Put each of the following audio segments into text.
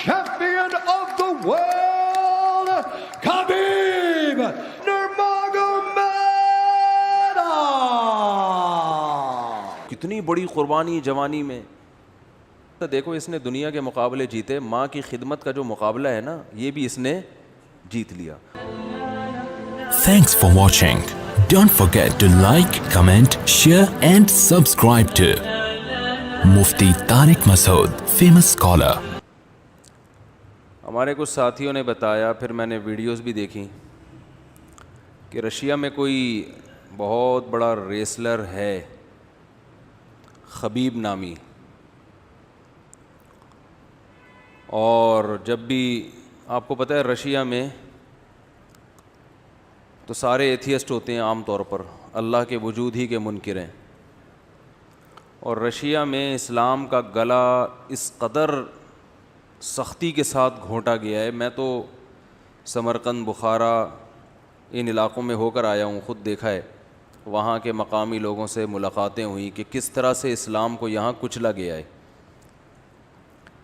champion of the world, Khabib Nurmagomedov. کتنی بڑی قربانی جوانی میں. تو دیکھو اس نے دنیا کے مقابلے جیتے, ماں کی خدمت کا جو مقابلہ ہے نا یہ بھی اس نے جیت لیا. Thanks for watching. Don't forget to like, comment, share and subscribe to Mufti Tariq Masood, famous scholar. ہمارے کچھ ساتھیوں نے بتایا, پھر میں نے ویڈیوز بھی دیکھی کہ رشیا میں کوئی بہت بڑا ریسلر ہے خبیب نامی, اور جب بھی آپ کو پتہ ہے رشیا میں تو سارے ایتھیسٹ ہوتے ہیں عام طور پر, اللہ کے وجود ہی کے منکر ہیں, اور رشیا میں اسلام کا گلا اس قدر سختی کے ساتھ گھونٹا گیا ہے. میں تو سمرقند, بخارا ان علاقوں میں ہو کر آیا ہوں, خود دیکھا ہے, وہاں کے مقامی لوگوں سے ملاقاتیں ہوئیں کہ کس طرح سے اسلام کو یہاں کچلا گیا ہے.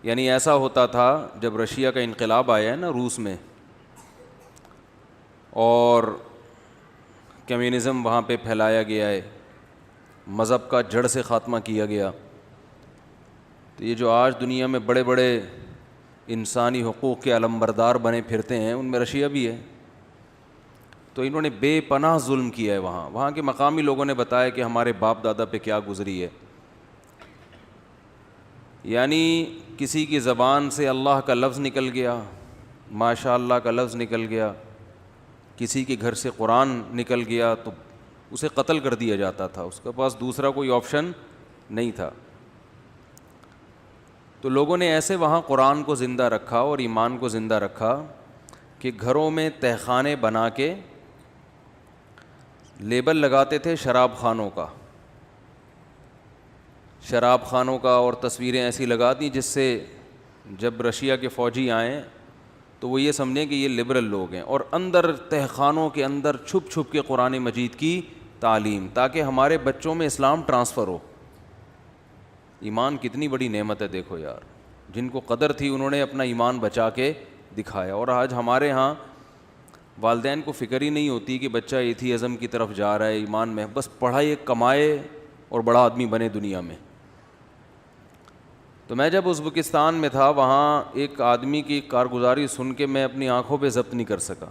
یعنی ایسا ہوتا تھا جب رشیا کا انقلاب آیا ہے نا روس میں, اور کمیونزم وہاں پہ پھیلایا گیا ہے, مذہب کا جڑ سے خاتمہ کیا گیا, تو یہ جو آج دنیا میں بڑے بڑے انسانی حقوق کے علمبردار بنے پھرتے ہیں ان میں رشیا بھی ہے. تو انہوں نے بے پناہ ظلم کیا ہے وہاں. وہاں کے مقامی لوگوں نے بتایا کہ ہمارے باپ دادا پہ کیا گزری ہے. یعنی کسی کی زبان سے اللہ کا لفظ نکل گیا, ماشاء اللہ کا لفظ نکل گیا, کسی کے گھر سے قرآن نکل گیا تو اسے قتل کر دیا جاتا تھا, اس کے پاس دوسرا کوئی آپشن نہیں تھا. تو لوگوں نے ایسے وہاں قرآن کو زندہ رکھا اور ایمان کو زندہ رکھا کہ گھروں میں تہخانے بنا کے لیبل لگاتے تھے شراب خانوں کا, شراب خانوں کا, اور تصویریں ایسی لگا دیں جس سے جب رشیا کے فوجی آئیں تو وہ یہ سمجھیں کہ یہ لبرل لوگ ہیں, اور اندر تہخانوں کے اندر چھپ چھپ کے قرآن مجید کی تعلیم, تاکہ ہمارے بچوں میں اسلام ٹرانسفر ہو. ایمان کتنی بڑی نعمت ہے دیکھو یار, جن کو قدر تھی انہوں نے اپنا ایمان بچا کے دکھایا. اور آج ہمارے ہاں والدین کو فکر ہی نہیں ہوتی کہ بچہ ایتھیزم کی طرف جا رہا ہے, ایمان میں بس پڑھائے, کمائے اور بڑا آدمی بنے دنیا میں. تو میں جب ازبکستان میں تھا وہاں ایک آدمی کی کارگزاری سن کے میں اپنی آنکھوں پہ ضبط نہیں کر سکا.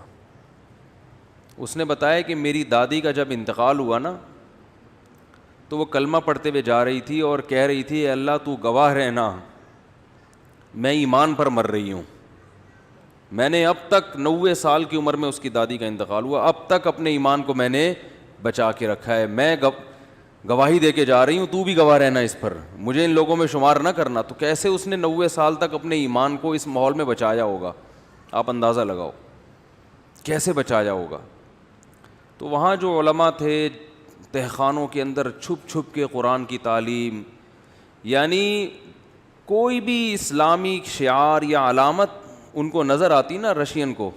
اس نے بتایا کہ میری دادی کا جب انتقال ہوا نا تو وہ کلمہ پڑھتے ہوئے جا رہی تھی اور کہہ رہی تھی, اے اللہ تو گواہ رہنا میں ایمان پر مر رہی ہوں. میں نے اب تک 90 سال کی عمر میں اس کی دادی کا انتقال ہوا, اب تک اپنے ایمان کو میں نے بچا کے رکھا ہے, میں گواہی دے کے جا رہی ہوں, تو بھی گواہ رہنا اس پر, مجھے ان لوگوں میں شمار نہ کرنا. تو کیسے اس نے 90 سال تک اپنے ایمان کو اس ماحول میں بچایا ہوگا, آپ اندازہ لگاؤ کیسے بچایا ہوگا. تو وہاں جو علماء تھے تہخانوں کے اندر چھپ چھپ کے قرآن کی تعلیم, یعنی کوئی بھی اسلامی شعار یا علامت ان کو نظر آتی نا, رشین کو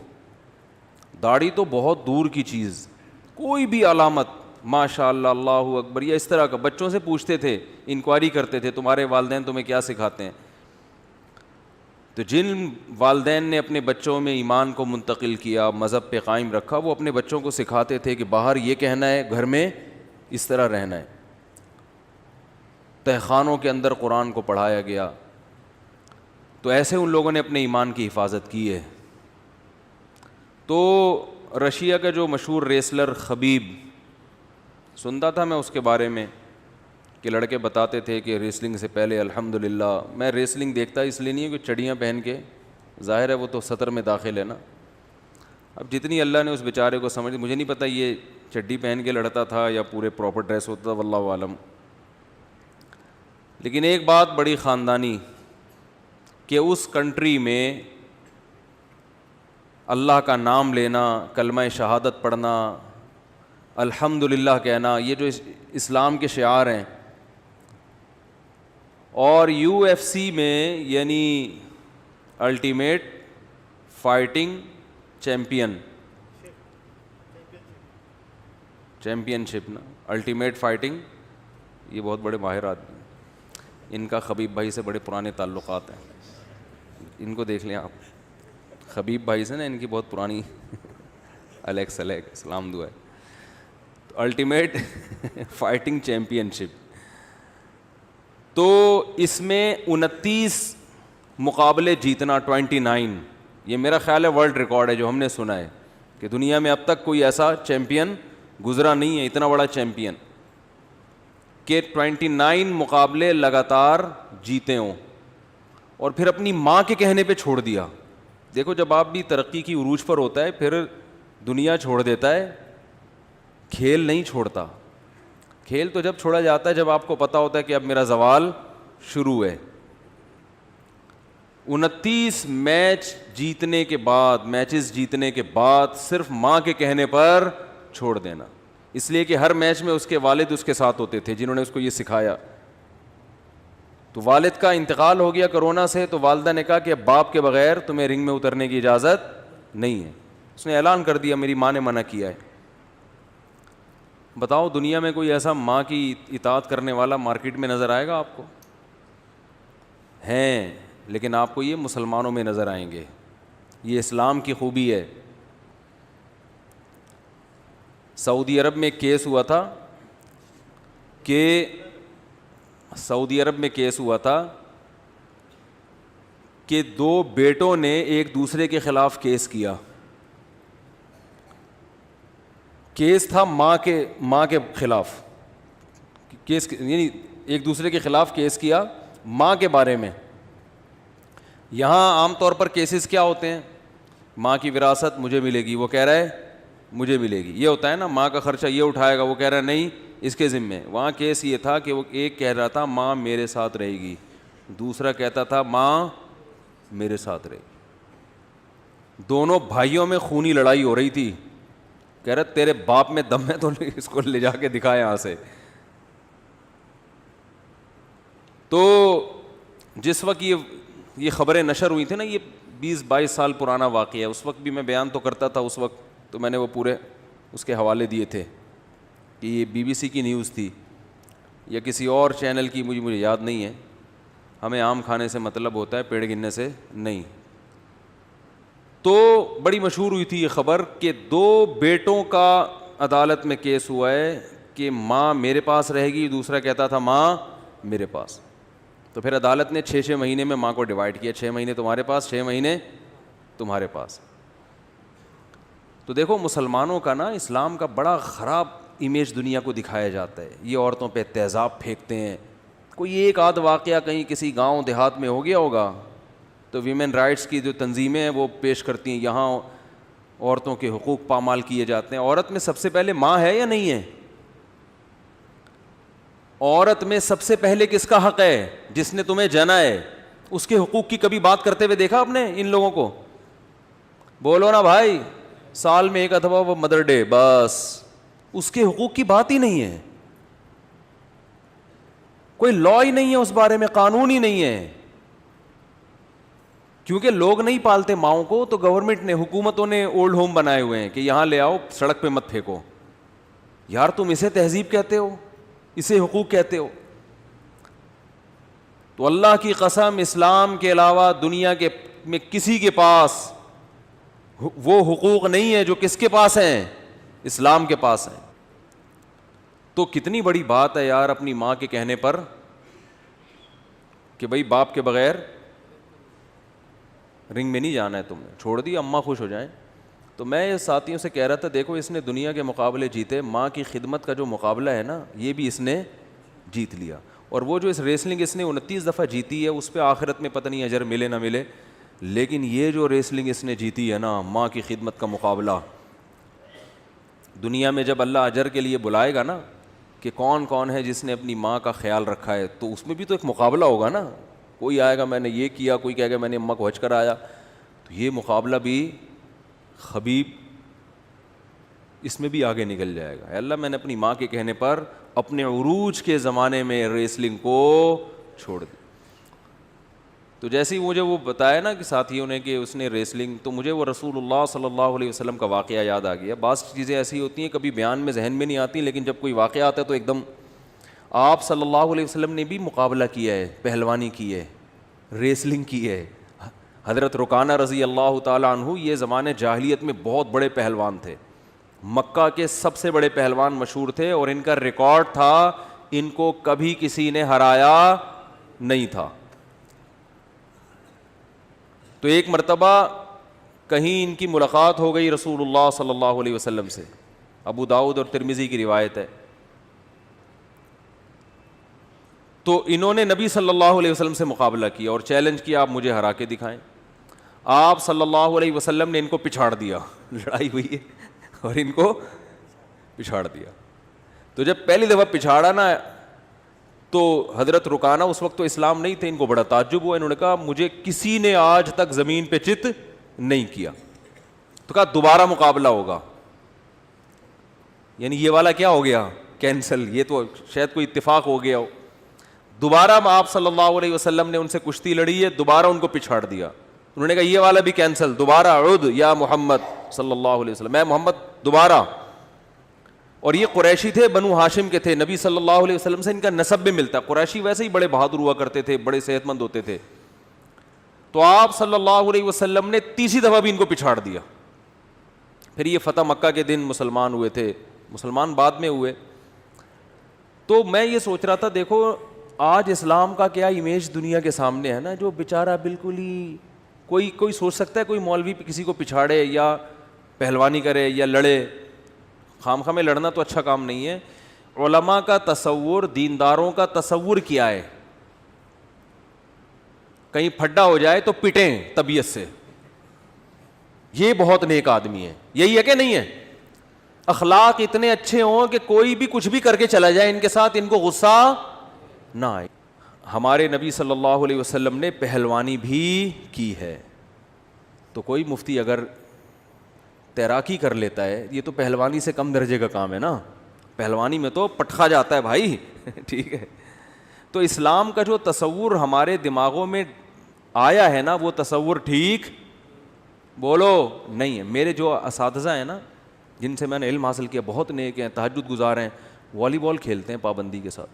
داڑھی تو بہت دور کی چیز, کوئی بھی علامت ماشاء اللہ اللہ اکبر یا اس طرح کا, بچوں سے پوچھتے تھے, انکوائری کرتے تھے تمہارے والدین تمہیں کیا سکھاتے ہیں. تو جن والدین نے اپنے بچوں میں ایمان کو منتقل کیا, مذہب پہ قائم رکھا, وہ اپنے بچوں کو سکھاتے تھے کہ باہر یہ کہنا ہے, گھر میں اس طرح رہنا ہے. تہخانوں کے اندر قرآن کو پڑھایا گیا. تو ایسے ان لوگوں نے اپنے ایمان کی حفاظت کی ہے. تو رشیا کا جو مشہور ریسلر خبیب, سنتا تھا میں اس کے بارے میں کہ لڑکے بتاتے تھے کہ ریسلنگ سے پہلے الحمدللہ, میں ریسلنگ دیکھتا اس لیے نہیں کہ چڑیاں پہن کے, ظاہر ہے وہ تو سطر میں داخل ہے نا. اب جتنی اللہ نے اس بیچارے کو سمجھ, مجھے نہیں پتہ یہ چڈی پہن کے لڑتا تھا یا پورے پراپر ڈریس ہوتا تھا, واللہ عالم. لیکن ایک بات بڑی خاندانی کہ اس کنٹری میں اللہ کا نام لینا, کلمہ شہادت پڑھنا, الحمدللہ کہنا, یہ جو اسلام کے شعار ہیں. اور UFC میں یعنی الٹیمیٹ فائٹنگ چیمپئن شپ نا, الٹیمیٹ فائٹنگ, یہ بہت بڑے ماہر آدمی, ان کا خبیب بھائی سے بڑے پرانے تعلقات ہیں. ان کو دیکھ لیں آپ, خبیب بھائی سے نا, ان کی بہت پرانی الیکس سلام دعا ہے, الٹیمیٹ فائٹنگ چیمپئن شپ. تو اس میں 29 مقابلے جیتنا, 29, یہ میرا خیال ہے ورلڈ ریکارڈ ہے جو ہم نے سنا ہے کہ دنیا میں اب تک کوئی ایسا چیمپئن گزرا نہیں ہے, اتنا بڑا چیمپئن کہ 29 مقابلے لگاتار جیتے ہوں, اور پھر اپنی ماں کے کہنے پہ چھوڑ دیا. دیکھو جب آپ بھی ترقی کی عروج پر ہوتا ہے پھر دنیا چھوڑ دیتا ہے, کھیل نہیں چھوڑتا. کھیل تو جب چھوڑا جاتا ہے جب آپ کو پتا ہوتا ہے کہ اب میرا زوال شروع ہے. 29 میچز جیتنے کے بعد صرف ماں کے کہنے پر چھوڑ دینا, اس لیے کہ ہر میچ میں اس کے والد اس کے ساتھ ہوتے تھے جنہوں نے اس کو یہ سکھایا. تو والد کا انتقال ہو گیا کرونا سے, تو والدہ نے کہا کہ اب باپ کے بغیر تمہیں رنگ میں اترنے کی اجازت نہیں ہے. اس نے اعلان کر دیا میری ماں نے منع کیا ہے. بتاؤ دنیا میں کوئی ایسا ماں کی اطاعت کرنے والا مارکیٹ میں نظر آئے گا آپ کو؟ ہیں, لیکن آپ کو یہ مسلمانوں میں نظر آئیں گے. یہ اسلام کی خوبی ہے. سعودی عرب میں کیس ہوا تھا کہ 2 بیٹوں نے ایک دوسرے کے خلاف کیس کیا. کیس تھا ماں کے خلاف, کیس یعنی ایک دوسرے کے خلاف کیس کیا ماں کے بارے میں. یہاں عام طور پر کیسز کیا ہوتے ہیں؟ ماں کی وراثت مجھے ملے گی, وہ کہہ رہا ہے مجھے ملے گی, یہ ہوتا ہے نا. ماں کا خرچہ یہ اٹھائے گا, وہ کہہ رہا ہے نہیں اس کے ذمے. وہاں کیس یہ تھا کہ وہ ایک کہہ رہا تھا ماں میرے ساتھ رہے گی, دوسرا کہتا تھا ماں میرے ساتھ رہے گی. دونوں بھائیوں میں خونی لڑائی ہو رہی تھی. کہہ رہا تیرے باپ میں دم ہے تو اس کو لے جا کے دکھائے یہاں سے. تو جس وقت یہ خبریں نشر ہوئی تھی نا, یہ 20-22 سال پرانا واقعہ ہے. اس وقت بھی میں بیان تو کرتا تھا, اس وقت تو میں نے وہ پورے اس کے حوالے دیے تھے کہ یہ BBC کی نیوز تھی یا کسی اور چینل کی, مجھے یاد نہیں ہے. ہمیں آم کھانے سے مطلب ہوتا ہے, پیڑ گننے سے نہیں. تو بڑی مشہور ہوئی تھی یہ خبر کہ 2 بیٹوں کا عدالت میں کیس ہوا ہے کہ ماں میرے پاس رہے گی, دوسرا کہتا تھا ماں میرے پاس. تو پھر عدالت نے 6 مہینے میں ماں کو ڈیوائڈ کیا, 6 مہینے تمہارے پاس, 6 مہینے تمہارے پاس. تو دیکھو مسلمانوں کا نا, اسلام کا بڑا خراب امیج دنیا کو دکھایا جاتا ہے. یہ عورتوں پہ تیزاب پھینکتے ہیں. کوئی ایک آدھ واقعہ کہیں کسی گاؤں دیہات میں ہو گیا ہوگا تو ویمن رائٹس کی جو تنظیمیں ہیں وہ پیش کرتی ہیں یہاں عورتوں کے حقوق پامال کیے جاتے ہیں. عورت میں سب سے پہلے ماں ہے یا نہیں ہے؟ عورت میں سب سے پہلے کس کا حق ہے؟ جس نے تمہیں جنا ہے. اس کے حقوق کی کبھی بات کرتے ہوئے دیکھا آپ نے ان لوگوں کو؟ بولو نا بھائی, سال میں ایک دفعہ وہ مدر ڈے, بس اس کے حقوق کی بات ہی نہیں ہے. کوئی لا ہی نہیں ہے اس بارے میں, قانون ہی نہیں ہے. کیونکہ لوگ نہیں پالتے ماؤں کو, تو گورنمنٹ نے, حکومتوں نے اولڈ ہوم بنائے ہوئے ہیں کہ یہاں لے آؤ, سڑک پہ مت پھینکو. یار تم اسے تہذیب کہتے ہو, اسے حقوق کہتے ہو؟ تو اللہ کی قسم اسلام کے علاوہ دنیا کے میں کسی کے پاس وہ حقوق نہیں ہے جو کس کے پاس ہیں؟ اسلام کے پاس ہیں. تو کتنی بڑی بات ہے یار اپنی ماں کے کہنے پر کہ بھائی باپ کے بغیر رنگ میں نہیں جانا ہے, تم نے چھوڑ دی, اماں خوش ہو جائیں. تو میں ساتھیوں سے کہہ رہا تھا دیکھو اس نے دنیا کے مقابلے جیتے, ماں کی خدمت کا جو مقابلہ ہے نا یہ بھی اس نے جیت لیا. اور وہ جو اس ریسلنگ اس نے 29 دفعہ جیتی ہے اس پہ آخرت میں پتہ نہیں اجر ملے نہ ملے, لیکن یہ جو ریسلنگ اس نے جیتی ہے نا, ماں کی خدمت کا مقابلہ, دنیا میں جب اللہ اجر کے لیے بلائے گا نا کہ کون کون ہے جس نے اپنی ماں کا خیال رکھا ہے, تو اس میں بھی تو ایک مقابلہ ہوگا نا. کوئی آئے گا میں نے یہ کیا, کوئی کہے گا میں نے اماں کو حج کرایا. تو یہ مقابلہ بھی خبیب اس میں بھی آگے نکل جائے گا. اللہ میں نے اپنی ماں کے کہنے پر اپنے عروج کے زمانے میں ریسلنگ کو چھوڑ دی. تو جیسے ہی مجھے وہ بتایا نا کہ ساتھیوں نے کہ اس نے ریسلنگ, تو مجھے وہ رسول اللہ صلی اللہ علیہ وسلم کا واقعہ یاد آ گیا. بعض چیزیں ایسی ہوتی ہیں کبھی بیان میں ذہن میں نہیں آتی, لیکن جب کوئی واقعہ آتا ہے تو ایک دم. آپ صلی اللہ علیہ وسلم نے بھی مقابلہ کیا ہے, پہلوانی کی ہے, ریسلنگ کی ہے. حضرت رکانہ رضی اللہ تعالیٰ عنہ یہ زمانے جاہلیت میں بہت بڑے پہلوان تھے, مکہ کے سب سے بڑے پہلوان مشہور تھے, اور ان کا ریکارڈ تھا ان کو کبھی کسی نے ہرایا نہیں تھا. تو ایک مرتبہ کہیں ان کی ملاقات ہو گئی رسول اللہ صلی اللہ علیہ وسلم سے, ابو داؤد اور ترمذی کی روایت ہے. تو انہوں نے نبی صلی اللہ علیہ وسلم سے مقابلہ کیا اور چیلنج کیا, آپ مجھے ہرا کے دکھائیں. آپ صلی اللہ علیہ وسلم نے ان کو پچھاڑ دیا, لڑائی ہوئی ہے اور ان کو پچھاڑ دیا. تو جب پہلی دفعہ پچھاڑا نا تو حضرت رکانہ اس وقت تو اسلام نہیں تھے, ان کو بڑا تعجب ہوا. انہوں نے کہا مجھے کسی نے آج تک زمین پہ چت نہیں کیا. تو کہا دوبارہ مقابلہ ہوگا. یعنی یہ والا کیا ہو گیا, کینسل, یہ تو شاید کوئی اتفاق ہو گیا ہو. دوبارہ آپ صلی اللہ علیہ وسلم نے ان سے کشتی لڑی ہے, دوبارہ ان کو پچھاڑ دیا. انہوں نے کہا یہ والا بھی کینسل, دوبارہ عد یا محمد صلی اللہ علیہ وسلم, میں محمد دوبارہ. اور یہ قریشی تھے, بنو ہاشم کے تھے, نبی صلی اللہ علیہ وسلم سے ان کا نسب بھی ملتا. قریشی ویسے ہی بڑے بہادر ہوا کرتے تھے, بڑے صحت مند ہوتے تھے. تو آپ صلی اللہ علیہ وسلم نے تیسری دفعہ بھی ان کو پچھاڑ دیا. پھر یہ فتح مکہ کے دن مسلمان ہوئے تھے, مسلمان بعد میں ہوئے. تو میں یہ سوچ رہا تھا, دیکھو آج اسلام کا کیا امیج دنیا کے سامنے ہے نا, جو بیچارہ بالکل ہی کوئی سوچ سکتا ہے کوئی مولوی کسی کو پچھاڑے یا پہلوانی کرے یا لڑے. خام خواہ میں لڑنا تو اچھا کام نہیں ہے. علماء کا تصور, دینداروں کا تصور کیا ہے, کہیں پھڈا ہو جائے تو پٹیں طبیعت سے, یہ بہت نیک آدمی ہے. یہی ہے کہ نہیں ہے؟ اخلاق اتنے اچھے ہوں کہ کوئی بھی کچھ بھی کر کے چلا جائے ان کے ساتھ, ان کو غصہ نہ آئے. ہمارے نبی صلی اللہ علیہ وسلم نے پہلوانی بھی کی ہے. تو کوئی مفتی اگر تیراکی کر لیتا ہے, یہ تو پہلوانی سے کم درجے کا کام ہے نا. پہلوانی میں تو پٹخا جاتا ہے بھائی ٹھیک ہے. تو اسلام کا جو تصور ہمارے دماغوں میں آیا ہے نا, وہ تصور ٹھیک بولو نہیں ہے. میرے جو اساتذہ ہیں نا, جن سے میں نے علم حاصل کیا, بہت نیک ہیں, تہجد گزار ہیں, والی بال کھیلتے ہیں پابندی کے ساتھ.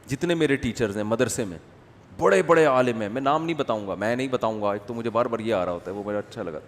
جتنے میرے ٹیچرز ہیں مدرسے میں, بڑے بڑے عالم ہیں, میں نام نہیں بتاؤں گا, ایک تو مجھے بار بار یہ آ رہا ہوتا ہے, وہ میرا اچھا لگا.